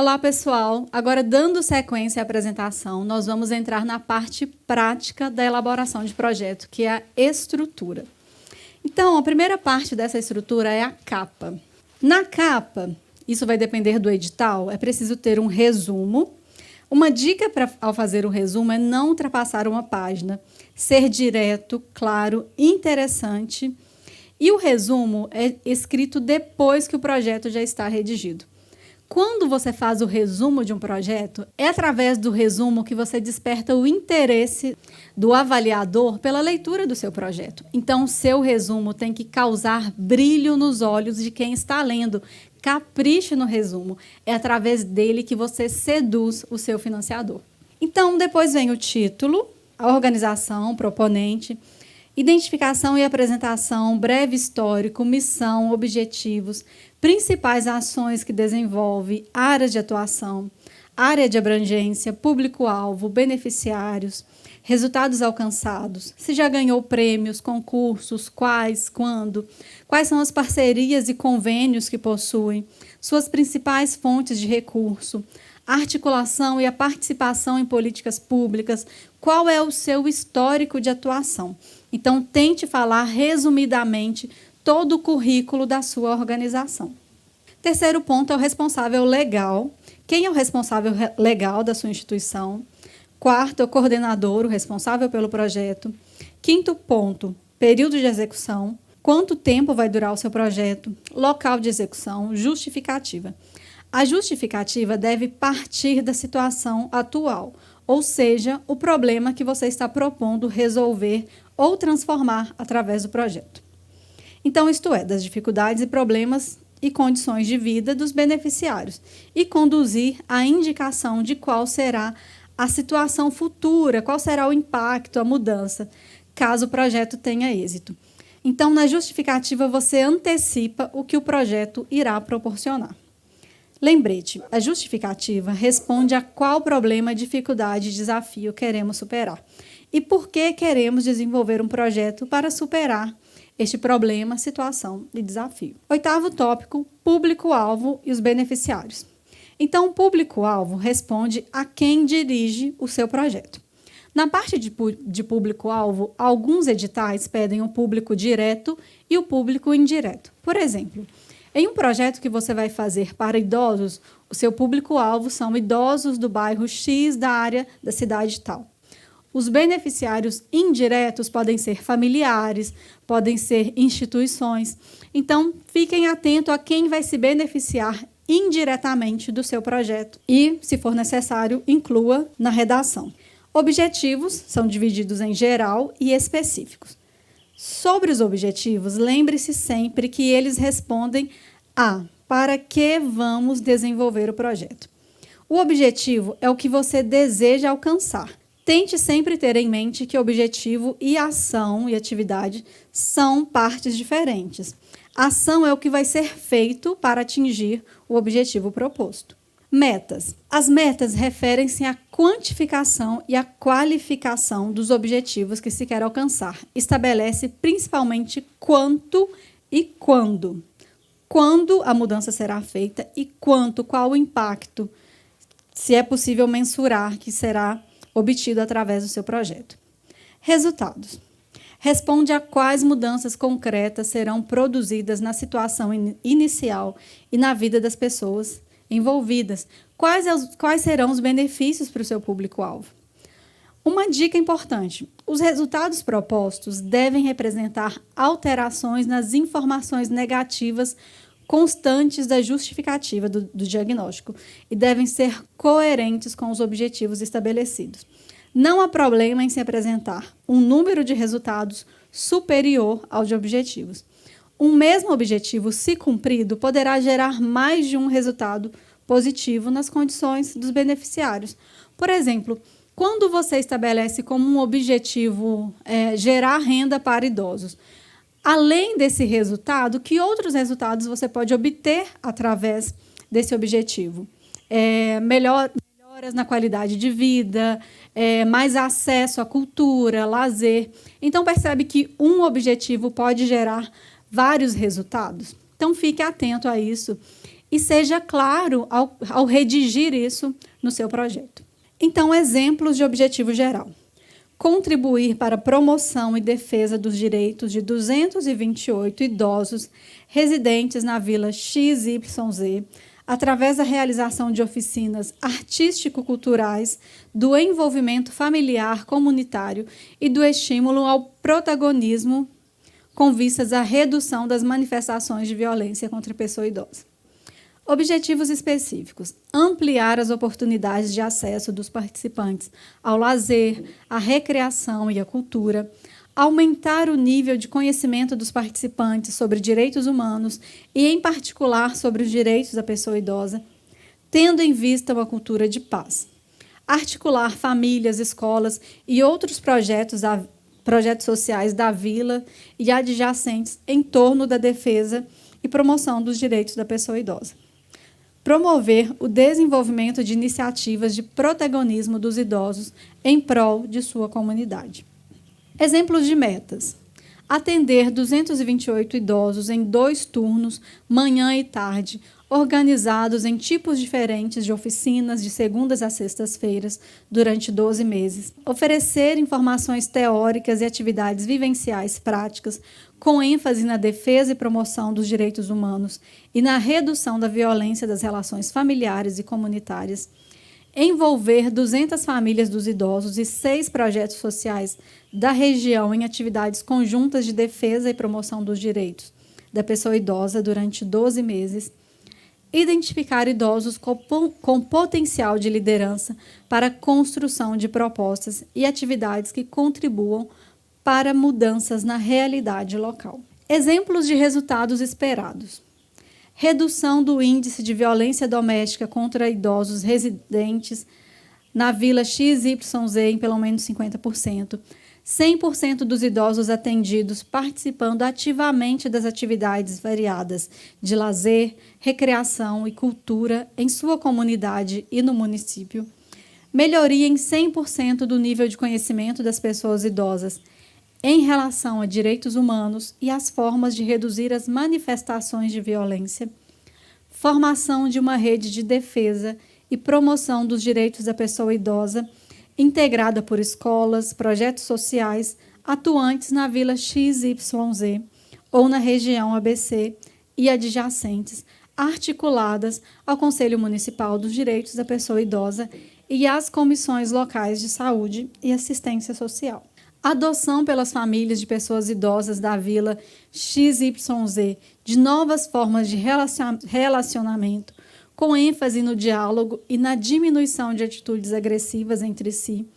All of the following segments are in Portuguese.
Olá, pessoal! Agora, dando sequência à apresentação, nós vamos entrar na parte prática da elaboração de projeto, que é a estrutura. Então, a primeira parte dessa estrutura é a capa. Na capa, isso vai depender do edital, é preciso ter um resumo. Uma dica ao fazer o resumo é não ultrapassar uma página, ser direto, claro, interessante. E o resumo é escrito depois que o projeto já está redigido. Quando você faz o resumo de um projeto, é através do resumo que você desperta o interesse do avaliador pela leitura do seu projeto. Então, o seu resumo tem que causar brilho nos olhos de quem está lendo. Capriche no resumo. É através dele que você seduz o seu financiador. Então, depois vem o título, a organização, proponente, identificação e apresentação, breve histórico, missão, objetivos, principais ações que desenvolve, áreas de atuação, área de abrangência, público-alvo, beneficiários, resultados alcançados, se já ganhou prêmios, concursos, quais, quando, quais são as parcerias e convênios que possui, suas principais fontes de recurso, a articulação e a participação em políticas públicas, qual é o seu histórico de atuação. Então, tente falar resumidamente todo o currículo da sua organização. Terceiro ponto é o responsável legal. Quem é o responsável legal da sua instituição? Quarto, é o coordenador, o responsável pelo projeto. Quinto ponto, período de execução. Quanto tempo vai durar o seu projeto? Local de execução, justificativa. A justificativa deve partir da situação atual, ou seja, o problema que você está propondo resolver ou transformar através do projeto. Então, isto é, das dificuldades e problemas e condições de vida dos beneficiários e conduzir à indicação de qual será a situação futura, qual será o impacto, a mudança, caso o projeto tenha êxito. Então, na justificativa, você antecipa o que o projeto irá proporcionar. Lembrete, a justificativa responde a qual problema, dificuldade e desafio queremos superar e por que queremos desenvolver um projeto para superar este problema, situação e desafio. Oitavo tópico, público-alvo e os beneficiários. Então, o público-alvo responde a quem dirige o seu projeto. Na parte de público-alvo, alguns editais pedem o público direto e o público indireto. Por exemplo, em um projeto que você vai fazer para idosos, o seu público-alvo são idosos do bairro X da área da cidade tal. Os beneficiários indiretos podem ser familiares, podem ser instituições. Então, fiquem atentos a quem vai se beneficiar indiretamente do seu projeto e, se for necessário, inclua na redação. Objetivos são divididos em geral e específicos. Sobre os objetivos, lembre-se sempre que eles respondem a para que vamos desenvolver o projeto. O objetivo é o que você deseja alcançar. Tente sempre ter em mente que objetivo e ação e atividade são partes diferentes. A ação é o que vai ser feito para atingir o objetivo proposto. Metas. As metas referem-se à quantificação e à qualificação dos objetivos que se quer alcançar. Estabelece principalmente quanto e quando. Quando a mudança será feita e qual o impacto, se é possível mensurar, que será obtido através do seu projeto. Resultados. Responde a quais mudanças concretas serão produzidas na situação inicial e na vida das pessoas envolvidas. Quais serão os benefícios para o seu público-alvo? Uma dica importante: os resultados propostos devem representar alterações nas informações negativas constantes da justificativa do diagnóstico e devem ser coerentes com os objetivos estabelecidos. Não há problema em se apresentar um número de resultados superior ao de objetivos. Um mesmo objetivo, se cumprido, poderá gerar mais de um resultado positivo nas condições dos beneficiários. Por exemplo, quando você estabelece como um objetivo gerar renda para idosos, além desse resultado, que outros resultados você pode obter através desse objetivo? Melhoras na qualidade de vida, mais acesso à cultura, lazer. Então, percebe que um objetivo pode gerar vários resultados? Então, fique atento a isso e seja claro ao redigir isso no seu projeto. Então, exemplos de objetivo geral. Contribuir para a promoção e defesa dos direitos de 228 idosos residentes na Vila XYZ, através da realização de oficinas artístico-culturais, do envolvimento familiar comunitário e do estímulo ao protagonismo com vistas à redução das manifestações de violência contra a pessoa idosa. Objetivos específicos: ampliar as oportunidades de acesso dos participantes ao lazer, à recreação e à cultura, aumentar o nível de conhecimento dos participantes sobre direitos humanos e, em particular, sobre os direitos da pessoa idosa, tendo em vista uma cultura de paz. Articular famílias, escolas e outros projetos sociais da vila e adjacentes em torno da defesa e promoção dos direitos da pessoa idosa. Promover o desenvolvimento de iniciativas de protagonismo dos idosos em prol de sua comunidade. Exemplos de metas: atender 228 idosos em 2 turnos, manhã e tarde, organizados em tipos diferentes de oficinas de segundas a sextas-feiras durante 12 meses. Oferecer informações teóricas e atividades vivenciais práticas com ênfase na defesa e promoção dos direitos humanos e na redução da violência das relações familiares e comunitárias. Envolver 200 famílias dos idosos e 6 projetos sociais da região em atividades conjuntas de defesa e promoção dos direitos da pessoa idosa durante 12 meses. Identificar idosos com potencial de liderança para a construção de propostas e atividades que contribuam para mudanças na realidade local. Exemplos de resultados esperados: redução do índice de violência doméstica contra idosos residentes na Vila XYZ em pelo menos 50%, 100% dos idosos atendidos participando ativamente das atividades variadas de lazer, recreação e cultura em sua comunidade e no município, melhoria em 100% do nível de conhecimento das pessoas idosas em relação a direitos humanos e as formas de reduzir as manifestações de violência, formação de uma rede de defesa e promoção dos direitos da pessoa idosa, integrada por escolas, projetos sociais atuantes na Vila XYZ ou na região ABC e adjacentes, articuladas ao Conselho Municipal dos Direitos da Pessoa Idosa e às comissões locais de saúde e assistência social. Adoção pelas famílias de pessoas idosas da Vila XYZ de novas formas de relacionamento, com ênfase no diálogo e na diminuição de atitudes agressivas entre si,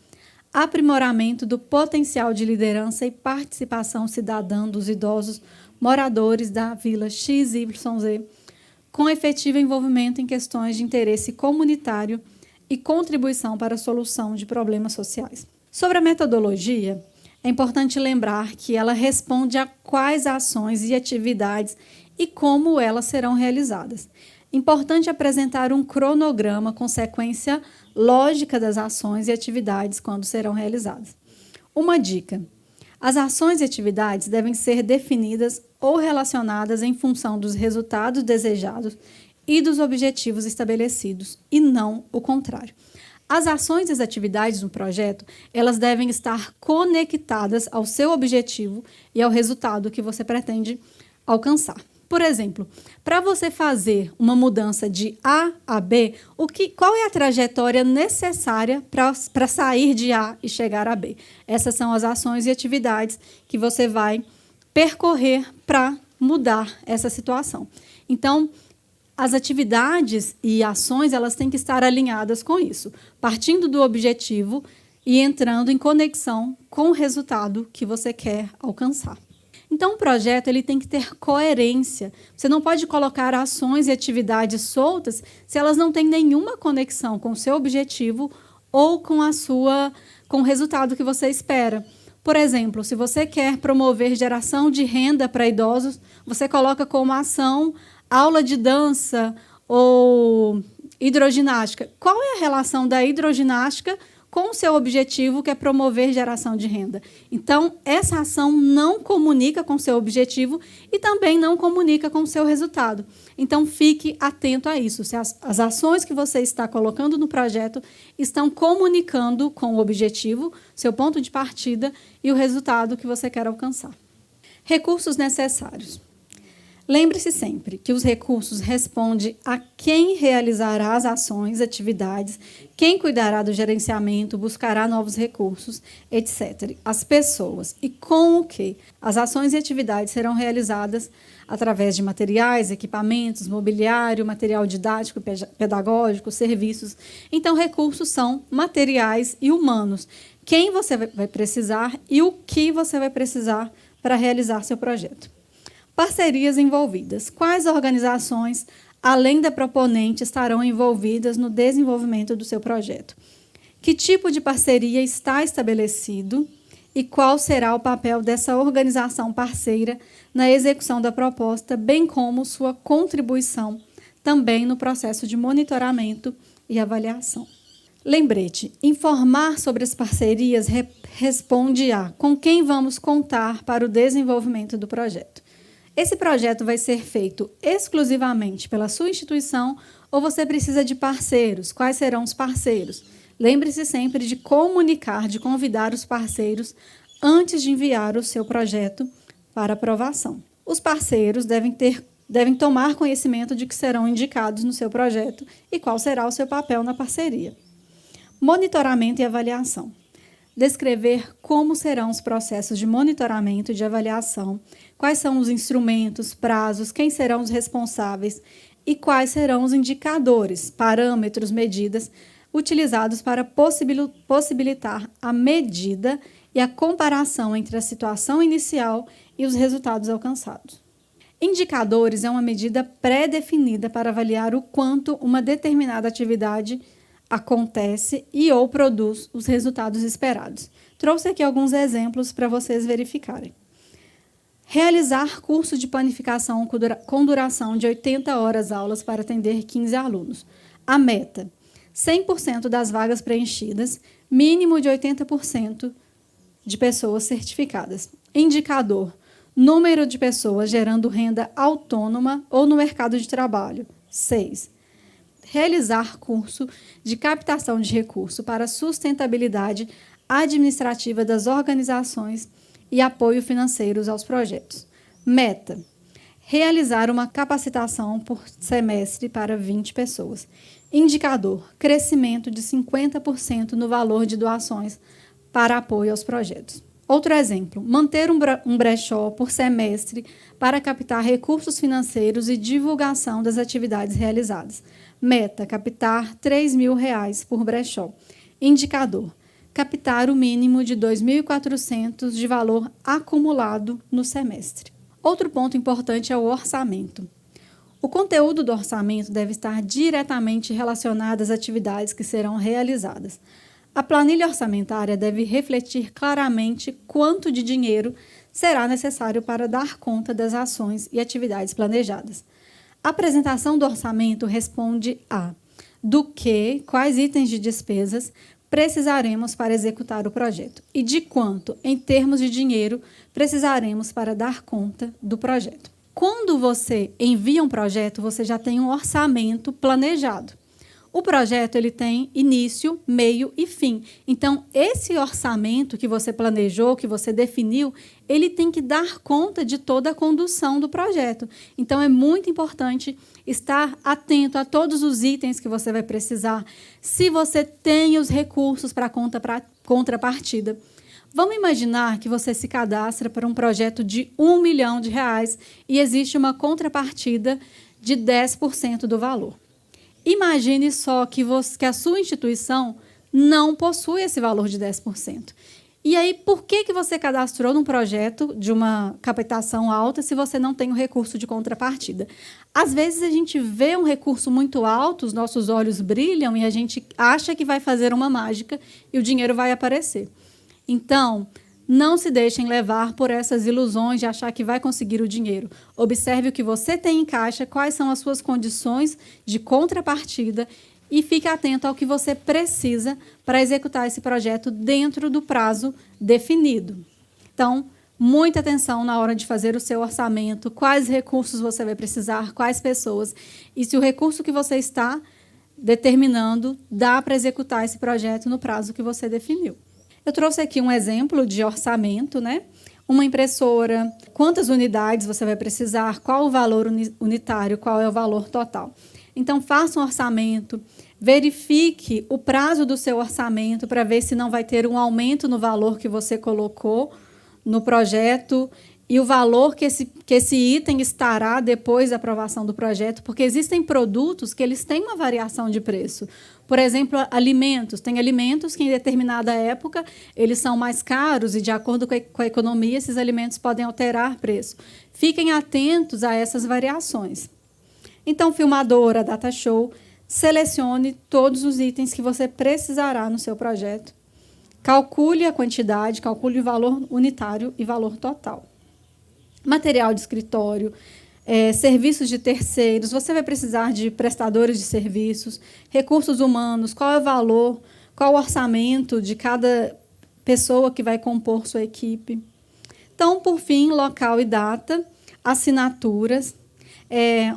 aprimoramento do potencial de liderança e participação cidadã dos idosos moradores da Vila XYZ, com efetivo envolvimento em questões de interesse comunitário e contribuição para a solução de problemas sociais. Sobre a metodologia, é importante lembrar que ela responde a quais ações e atividades e como elas serão realizadas. Importante apresentar um cronograma com sequência lógica das ações e atividades quando serão realizadas. Uma dica: as ações e atividades devem ser definidas ou relacionadas em função dos resultados desejados e dos objetivos estabelecidos, e não o contrário. As ações e as atividades do projeto, elas devem estar conectadas ao seu objetivo e ao resultado que você pretende alcançar. Por exemplo, para você fazer uma mudança de A a B, qual é a trajetória necessária para sair de A e chegar a B? Essas são as ações e atividades que você vai percorrer para mudar essa situação. Então, as atividades e ações, elas têm que estar alinhadas com isso, partindo do objetivo e entrando em conexão com o resultado que você quer alcançar. Então, o projeto ele tem que ter coerência. Você não pode colocar ações e atividades soltas se elas não têm nenhuma conexão com o seu objetivo ou com o resultado que você espera. Por exemplo, se você quer promover geração de renda para idosos, você coloca como ação aula de dança ou hidroginástica. Qual é a relação da hidroginástica com o seu objetivo, que é promover geração de renda. Então, essa ação não comunica com o seu objetivo e também não comunica com o seu resultado. Então, fique atento a isso. Se as ações que você está colocando no projeto estão comunicando com o objetivo, seu ponto de partida e o resultado que você quer alcançar. Recursos necessários. Lembre-se sempre que os recursos respondem a quem realizará as ações, atividades, quem cuidará do gerenciamento, buscará novos recursos, etc. As pessoas. E com o que? As ações e atividades serão realizadas através de materiais, equipamentos, mobiliário, material didático, pedagógico, serviços. Então, recursos são materiais e humanos. Quem você vai precisar e o que você vai precisar para realizar seu projeto. Parcerias envolvidas. Quais organizações, além da proponente, estarão envolvidas no desenvolvimento do seu projeto? Que tipo de parceria está estabelecido e qual será o papel dessa organização parceira na execução da proposta, bem como sua contribuição também no processo de monitoramento e avaliação? Lembrete, informar sobre as parcerias responde a com quem vamos contar para o desenvolvimento do projeto. Esse projeto vai ser feito exclusivamente pela sua instituição ou você precisa de parceiros? Quais serão os parceiros? Lembre-se sempre de comunicar, de convidar os parceiros antes de enviar o seu projeto para aprovação. Os parceiros devem tomar conhecimento de que serão indicados no seu projeto e qual será o seu papel na parceria. Monitoramento e avaliação. Descrever como serão os processos de monitoramento e de avaliação, quais são os instrumentos, prazos, quem serão os responsáveis e quais serão os indicadores, parâmetros, medidas utilizados para possibilitar a medida e a comparação entre a situação inicial e os resultados alcançados. Indicadores é uma medida pré-definida para avaliar o quanto uma determinada atividade acontece e ou produz os resultados esperados. Trouxe aqui alguns exemplos para vocês verificarem. Realizar curso de panificação com duração de 80 horas aulas para atender 15 alunos. A meta: 100% das vagas preenchidas, mínimo de 80% de pessoas certificadas. Indicador: número de pessoas gerando renda autônoma ou no mercado de trabalho. 6. Realizar curso de captação de recurso para sustentabilidade administrativa das organizações e apoio financeiros aos projetos. Meta: realizar uma capacitação por semestre para 20 pessoas. Indicador: crescimento de 50% no valor de doações para apoio aos projetos. Outro exemplo: manter um brechó por semestre para captar recursos financeiros e divulgação das atividades realizadas. Meta: captar R$ 3.000 por brechó. Indicador: captar o mínimo de R$ 2.400 de valor acumulado no semestre. Outro ponto importante é o orçamento. O conteúdo do orçamento deve estar diretamente relacionado às atividades que serão realizadas. A planilha orçamentária deve refletir claramente quanto de dinheiro será necessário para dar conta das ações e atividades planejadas. A apresentação do orçamento responde a do que, quais itens de despesas precisaremos para executar o projeto e de quanto, em termos de dinheiro, precisaremos para dar conta do projeto. Quando você envia um projeto, você já tem um orçamento planejado. O projeto ele tem início, meio e fim. Então, esse orçamento que você planejou, que você definiu, ele tem que dar conta de toda a condução do projeto. Então, é muito importante estar atento a todos os itens que você vai precisar, se você tem os recursos para contrapartida. Vamos imaginar que você se cadastra para um projeto de R$ 1 milhão e existe uma contrapartida de 10% do valor. Imagine só que a sua instituição não possui esse valor de 10%. E aí, por que você cadastrou num projeto de uma captação alta se você não tem o recurso de contrapartida? Às vezes, a gente vê um recurso muito alto, os nossos olhos brilham e a gente acha que vai fazer uma mágica e o dinheiro vai aparecer. Então, não se deixem levar por essas ilusões de achar que vai conseguir o dinheiro. Observe o que você tem em caixa, quais são as suas condições de contrapartida e fique atento ao que você precisa para executar esse projeto dentro do prazo definido. Então, muita atenção na hora de fazer o seu orçamento, quais recursos você vai precisar, quais pessoas, e se o recurso que você está determinando dá para executar esse projeto no prazo que você definiu. Eu trouxe aqui um exemplo de orçamento, né? Uma impressora, quantas unidades você vai precisar, qual o valor unitário, qual é o valor total. Então, faça um orçamento, verifique o prazo do seu orçamento para ver se não vai ter um aumento no valor que você colocou no projeto e o valor que esse item estará depois da aprovação do projeto, porque existem produtos que eles têm uma variação de preço. Por exemplo, alimentos. Tem alimentos que, em determinada época, eles são mais caros e, de acordo com a economia, esses alimentos podem alterar preço. Fiquem atentos a essas variações. Então, filmadora, data show, selecione todos os itens que você precisará no seu projeto. Calcule a quantidade, calcule o valor unitário e valor total. Material de escritório, serviços de terceiros, você vai precisar de prestadores de serviços, recursos humanos, qual é o valor, qual o orçamento de cada pessoa que vai compor sua equipe. Então, por fim, local e data, assinaturas,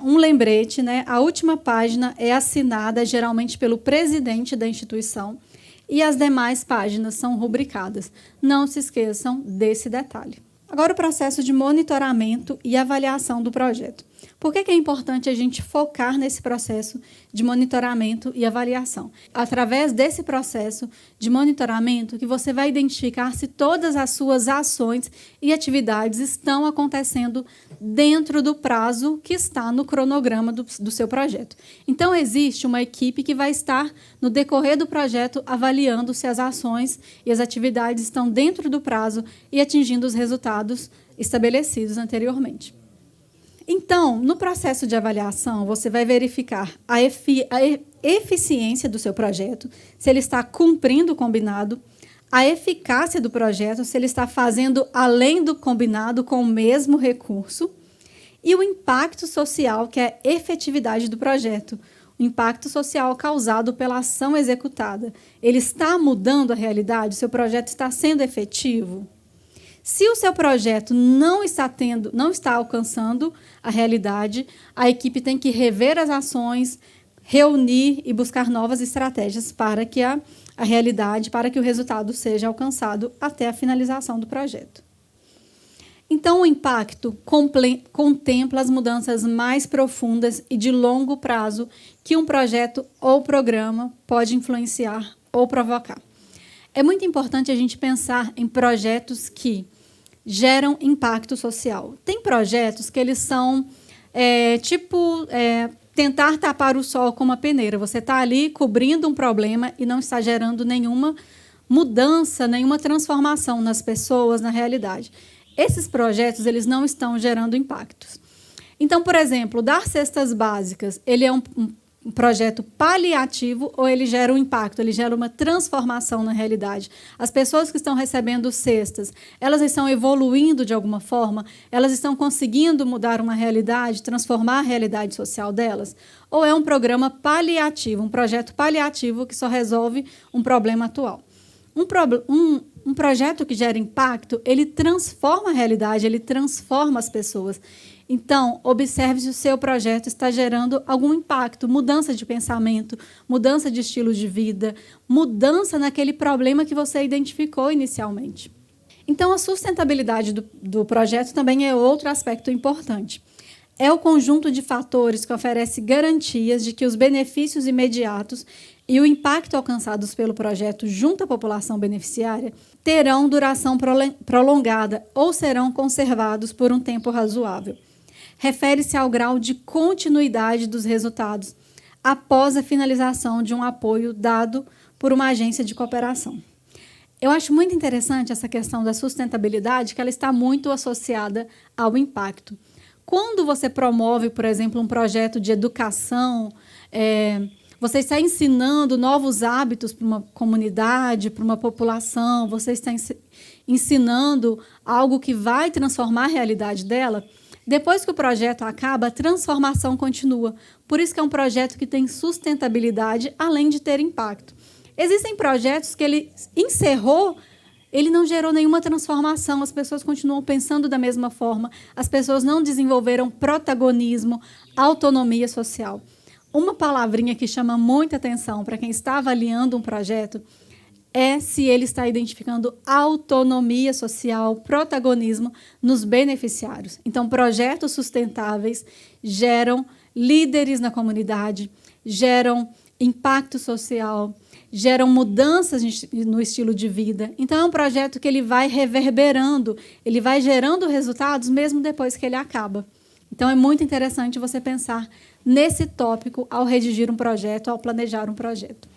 um lembrete, né? A última página é assinada geralmente pelo presidente da instituição e as demais páginas são rubricadas. Não se esqueçam desse detalhe. Agora, o processo de monitoramento e avaliação do projeto. Por que é importante a gente focar nesse processo de monitoramento e avaliação? Através desse processo de monitoramento que você vai identificar se todas as suas ações e atividades estão acontecendo dentro do prazo que está no cronograma do seu projeto. Então, existe uma equipe que vai estar, no decorrer do projeto, avaliando se as ações e as atividades estão dentro do prazo e atingindo os resultados estabelecidos anteriormente. Então, no processo de avaliação, você vai verificar a eficiência do seu projeto, se ele está cumprindo o combinado, a eficácia do projeto, se ele está fazendo além do combinado com o mesmo recurso, e o impacto social, que é a efetividade do projeto, o impacto social causado pela ação executada. Ele está mudando a realidade? O seu projeto está sendo efetivo? Se o seu projeto não está alcançando a realidade, a equipe tem que rever as ações, reunir e buscar novas estratégias para que a realidade, para que o resultado seja alcançado até a finalização do projeto. Então, o impacto contempla as mudanças mais profundas e de longo prazo que um projeto ou programa pode influenciar ou provocar. É muito importante a gente pensar em projetos que geram impacto social. Tem projetos que eles são tentar tapar o sol com uma peneira. Você está ali cobrindo um problema e não está gerando nenhuma mudança, nenhuma transformação nas pessoas, na realidade. Esses projetos eles não estão gerando impactos. Então, por exemplo, dar cestas básicas, ele é um projeto paliativo ou ele gera um impacto, ele gera uma transformação na realidade. As pessoas que estão recebendo cestas, elas estão evoluindo de alguma forma? Elas estão conseguindo mudar uma realidade, transformar a realidade social delas? Ou é um programa paliativo, um projeto paliativo que só resolve um problema atual? Um projeto que gera impacto, ele transforma a realidade, ele transforma as pessoas. Então, observe se o seu projeto está gerando algum impacto, mudança de pensamento, mudança de estilo de vida, mudança naquele problema que você identificou inicialmente. Então, a sustentabilidade do projeto também é outro aspecto importante. É o conjunto de fatores que oferece garantias de que os benefícios imediatos e o impacto alcançados pelo projeto junto à população beneficiária terão duração prolongada ou serão conservados por um tempo razoável. Refere-se ao grau de continuidade dos resultados após a finalização de um apoio dado por uma agência de cooperação. Eu acho muito interessante essa questão da sustentabilidade, que ela está muito associada ao impacto. Quando você promove, por exemplo, um projeto de educação, você está ensinando novos hábitos para uma comunidade, para uma população, você está ensinando algo que vai transformar a realidade dela, Depois que o projeto acaba, a transformação continua. Por isso que é um projeto que tem sustentabilidade, além de ter impacto. Existem projetos que ele encerrou, ele não gerou nenhuma transformação, as pessoas continuam pensando da mesma forma, as pessoas não desenvolveram protagonismo, autonomia social. Uma palavrinha que chama muita atenção para quem está avaliando um projeto é se ele está identificando autonomia social, protagonismo nos beneficiários. Então, projetos sustentáveis geram líderes na comunidade, geram impacto social, geram mudanças no estilo de vida. Então, é um projeto que ele vai reverberando, ele vai gerando resultados mesmo depois que ele acaba. Então, é muito interessante você pensar nesse tópico ao redigir um projeto, ao planejar um projeto.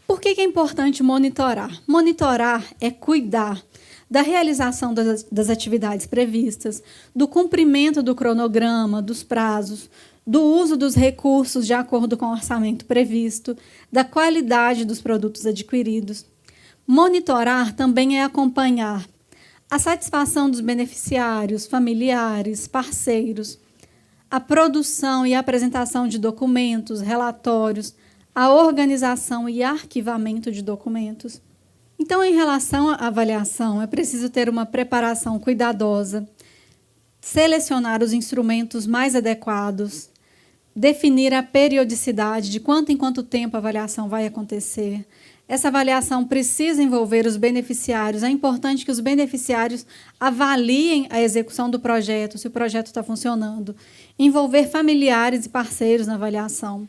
Por que é importante monitorar? Monitorar é cuidar da realização das atividades previstas, do cumprimento do cronograma, dos prazos, do uso dos recursos de acordo com o orçamento previsto, da qualidade dos produtos adquiridos. Monitorar também é acompanhar a satisfação dos beneficiários, familiares, parceiros, a produção e apresentação de documentos, relatórios, a organização e arquivamento de documentos. Então, em relação à avaliação, é preciso ter uma preparação cuidadosa, selecionar os instrumentos mais adequados, definir a periodicidade de quanto em quanto tempo a avaliação vai acontecer. Essa avaliação precisa envolver os beneficiários. É importante que os beneficiários avaliem a execução do projeto, se o projeto está funcionando. Envolver familiares e parceiros na avaliação.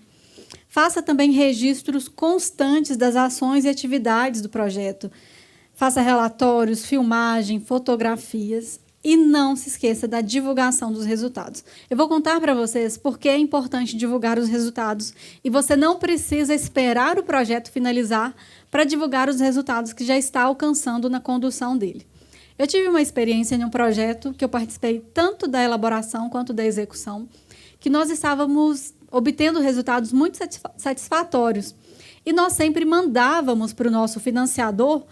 Faça também registros constantes das ações e atividades do projeto. Faça relatórios, filmagem, fotografias. E não se esqueça da divulgação dos resultados. Eu vou contar para vocês por que é importante divulgar os resultados e você não precisa esperar o projeto finalizar para divulgar os resultados que já está alcançando na condução dele. Eu tive uma experiência em um projeto que eu participei tanto da elaboração quanto da execução, que nós estávamos obtendo resultados muito satisfatórios. E nós sempre mandávamos para o nosso financiador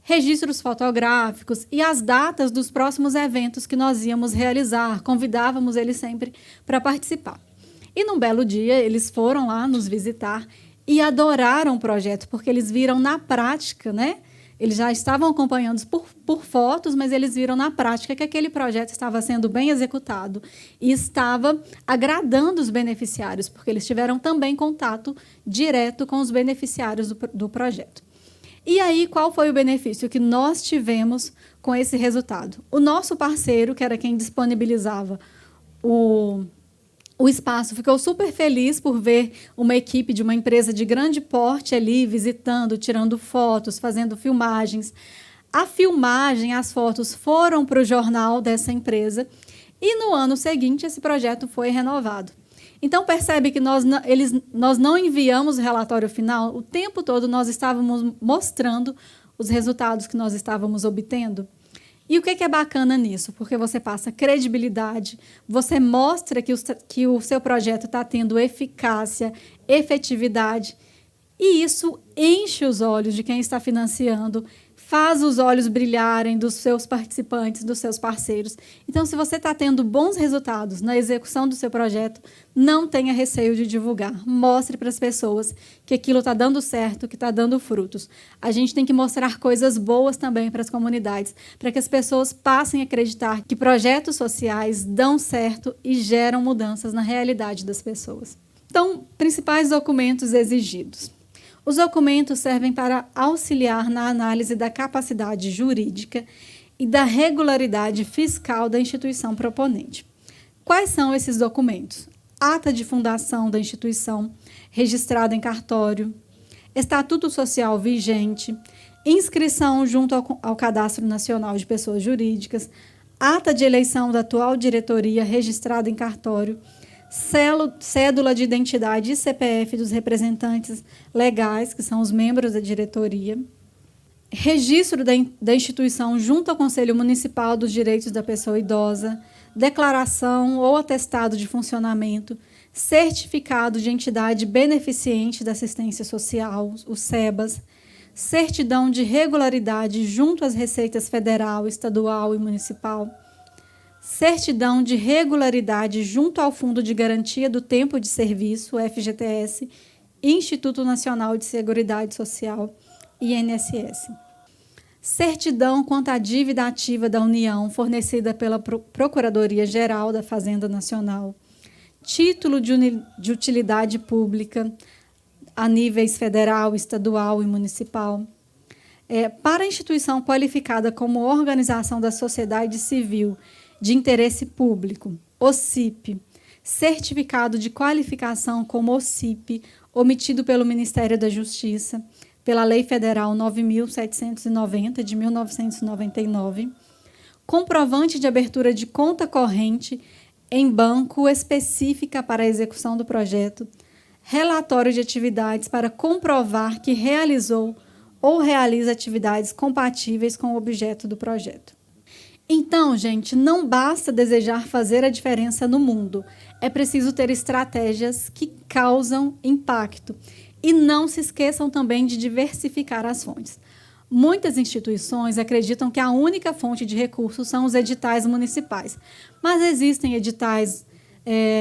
registros fotográficos e as datas dos próximos eventos que nós íamos realizar. Convidávamos eles sempre para participar. E num belo dia, eles foram lá nos visitar e adoraram o projeto, porque eles viram na prática, né? Eles já estavam acompanhando por fotos, mas eles viram na prática que aquele projeto estava sendo bem executado e estava agradando os beneficiários, porque eles tiveram também contato direto com os beneficiários do projeto. E aí, qual foi o benefício que nós tivemos com esse resultado? O nosso parceiro, que era quem disponibilizava o espaço, ficou super feliz por ver uma equipe de uma empresa de grande porte ali visitando, tirando fotos, fazendo filmagens. A filmagem, as fotos foram para o jornal dessa empresa e no ano seguinte esse projeto foi renovado. Então, percebe que nós não enviamos o relatório final, o tempo todo nós estávamos mostrando os resultados que nós estávamos obtendo. E o que é bacana nisso? Porque você passa credibilidade, você mostra que o seu projeto está tendo eficácia, efetividade, e isso enche os olhos de quem está financiando, faz os olhos brilharem dos seus participantes, dos seus parceiros. Então, se você está tendo bons resultados na execução do seu projeto, não tenha receio de divulgar. Mostre para as pessoas que aquilo está dando certo, que está dando frutos. A gente tem que mostrar coisas boas também para as comunidades, para que as pessoas passem a acreditar que projetos sociais dão certo e geram mudanças na realidade das pessoas. Então, principais documentos exigidos. Os documentos servem para auxiliar na análise da capacidade jurídica e da regularidade fiscal da instituição proponente. Quais são esses documentos? Ata de fundação da instituição, registrada em cartório, estatuto social vigente, inscrição junto ao Cadastro Nacional de Pessoas Jurídicas, ata de eleição da atual diretoria registrada em cartório, cédula de identidade e CPF dos representantes legais, que são os membros da diretoria, registro da instituição junto ao Conselho Municipal dos Direitos da Pessoa Idosa, declaração ou atestado de funcionamento, certificado de entidade beneficiente da assistência social, o SEBAS, certidão de regularidade junto às receitas federal, estadual e municipal, certidão de regularidade junto ao Fundo de Garantia do Tempo de Serviço, FGTS, e Instituto Nacional de Seguridade Social, INSS. Certidão quanto à dívida ativa da União, fornecida pela Procuradoria-Geral da Fazenda Nacional. Título de utilidade pública a níveis federal, estadual e municipal. Para a instituição qualificada como organização da sociedade civil de interesse público, OCIP, certificado de qualificação como OCIP, omitido pelo Ministério da Justiça, pela Lei Federal 9.790, de 1999, comprovante de abertura de conta corrente em banco específica para a execução do projeto, relatório de atividades para comprovar que realizou ou realiza atividades compatíveis com o objeto do projeto. Então, gente, não basta desejar fazer a diferença no mundo. É preciso ter estratégias que causam impacto. E não se esqueçam também de diversificar as fontes. Muitas instituições acreditam que a única fonte de recursos são os editais municipais. Mas existem editais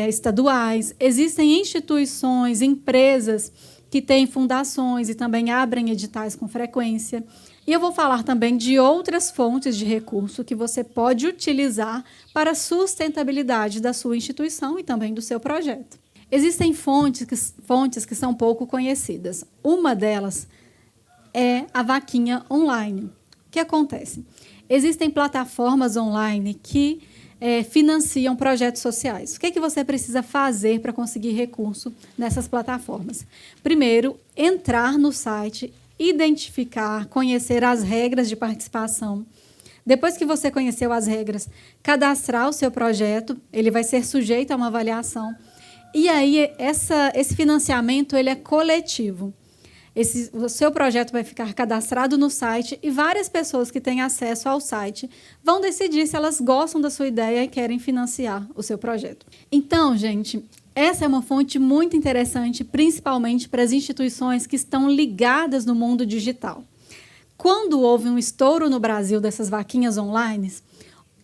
estaduais, existem instituições, empresas que têm fundações e também abrem editais com frequência. E eu vou falar também de outras fontes de recurso que você pode utilizar para a sustentabilidade da sua instituição e também do seu projeto. Existem fontes que são pouco conhecidas. Uma delas é a vaquinha online. O que acontece? Existem plataformas online que financiam projetos sociais. O que é que você precisa fazer para conseguir recurso nessas plataformas? Primeiro, entrar no site, identificar, conhecer as regras de participação. Depois que você conheceu as regras, cadastrar o seu projeto, ele vai ser sujeito a uma avaliação. E aí, esse financiamento ele é coletivo. O seu projeto vai ficar cadastrado no site e várias pessoas que têm acesso ao site vão decidir se elas gostam da sua ideia e querem financiar o seu projeto. Então, gente, essa é uma fonte muito interessante, principalmente para as instituições que estão ligadas no mundo digital. Quando houve um estouro no Brasil dessas vaquinhas online,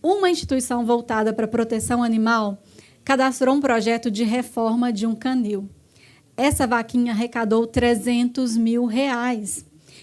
uma instituição voltada para a proteção animal cadastrou um projeto de reforma de um canil. Essa vaquinha arrecadou R$300 mil.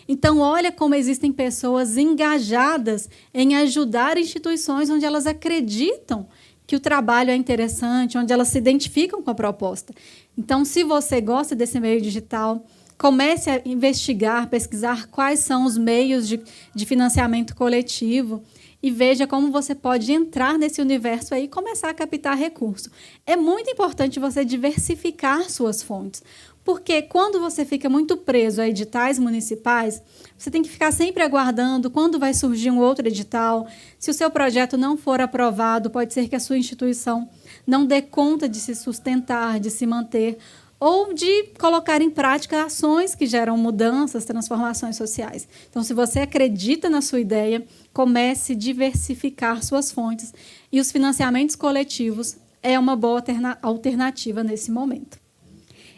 Então, olha como existem pessoas engajadas em ajudar instituições onde elas acreditam que o trabalho é interessante, onde elas se identificam com a proposta. Então, se você gosta desse meio digital, comece a investigar, pesquisar quais são os meios de financiamento coletivo e veja como você pode entrar nesse universo aí e começar a captar recurso. É muito importante você diversificar suas fontes, porque quando você fica muito preso a editais municipais, você tem que ficar sempre aguardando quando vai surgir um outro edital. Se o seu projeto não for aprovado, pode ser que a sua instituição não dê conta de se sustentar, de se manter, ou de colocar em prática ações que geram mudanças, transformações sociais. Então, se você acredita na sua ideia, comece a diversificar suas fontes. E os financiamentos coletivos é uma boa alternativa nesse momento.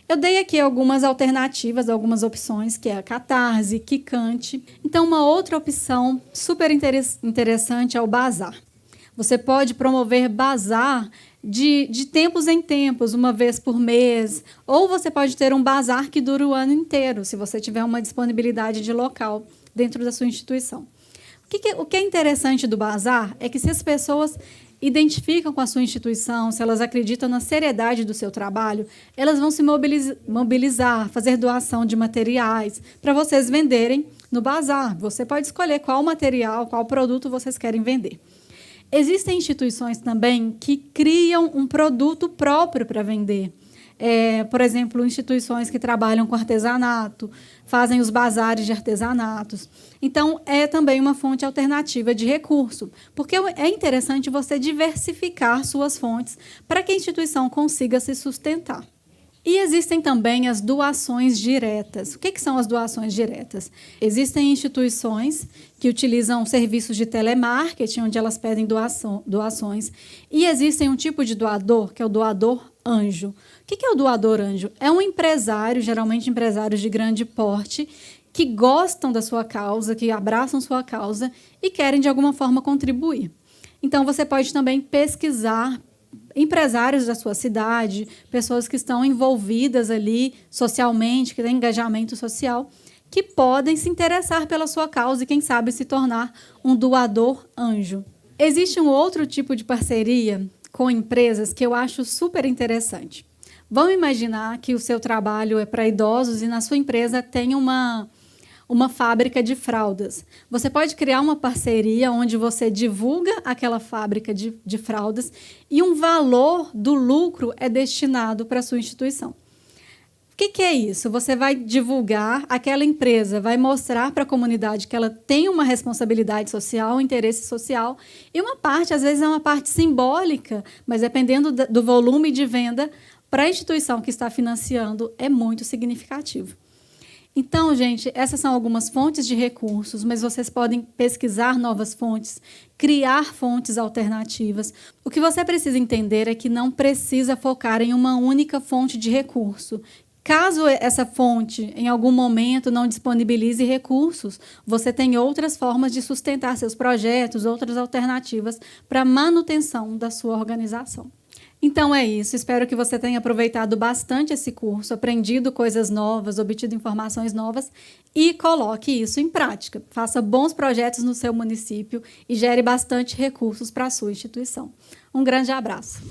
Eu dei aqui algumas alternativas, algumas opções, que é a Catarse, Quicante. Então, uma outra opção super interessante é o bazar. Você pode promover bazar de tempos em tempos, uma vez por mês, ou você pode ter um bazar que dura o ano inteiro, se você tiver uma disponibilidade de local dentro da sua instituição. O que é interessante do bazar é que se as pessoas identificam com a sua instituição, se elas acreditam na seriedade do seu trabalho, elas vão se mobilizar, fazer doação de materiais para vocês venderem no bazar. Você pode escolher qual material, qual produto vocês querem vender. Existem instituições também que criam um produto próprio para vender. Por exemplo, instituições que trabalham com artesanato, fazem os bazares de artesanatos. Então, é também uma fonte alternativa de recurso, porque é interessante você diversificar suas fontes para que a instituição consiga se sustentar. E existem também as doações diretas. O que são as doações diretas? Existem instituições que utilizam serviços de telemarketing, onde elas pedem doações, e existem um tipo de doador, que é o doador anjo. O que é o doador anjo? É um empresário, geralmente empresários de grande porte, que gostam da sua causa, que abraçam sua causa e querem, de alguma forma, contribuir. Então, você pode também pesquisar empresários da sua cidade, pessoas que estão envolvidas ali socialmente, que têm engajamento social, que podem se interessar pela sua causa e, quem sabe, se tornar um doador anjo. Existe um outro tipo de parceria com empresas que eu acho super interessante. Vamos imaginar que o seu trabalho é para idosos e na sua empresa tem uma fábrica de fraldas. Você pode criar uma parceria onde você divulga aquela fábrica de fraldas e um valor do lucro é destinado para a sua instituição. O que é isso? Você vai divulgar aquela empresa, vai mostrar para a comunidade que ela tem uma responsabilidade social, um interesse social, e uma parte, às vezes, é uma parte simbólica, mas dependendo do volume de venda, para a instituição que está financiando, é muito significativo. Então, gente, essas são algumas fontes de recursos, mas vocês podem pesquisar novas fontes, criar fontes alternativas. O que você precisa entender é que não precisa focar em uma única fonte de recurso. Caso essa fonte, em algum momento, não disponibilize recursos, você tem outras formas de sustentar seus projetos, outras alternativas para a manutenção da sua organização. Então é isso, espero que você tenha aproveitado bastante esse curso, aprendido coisas novas, obtido informações novas e coloque isso em prática. Faça bons projetos no seu município e gere bastante recursos para a sua instituição. Um grande abraço.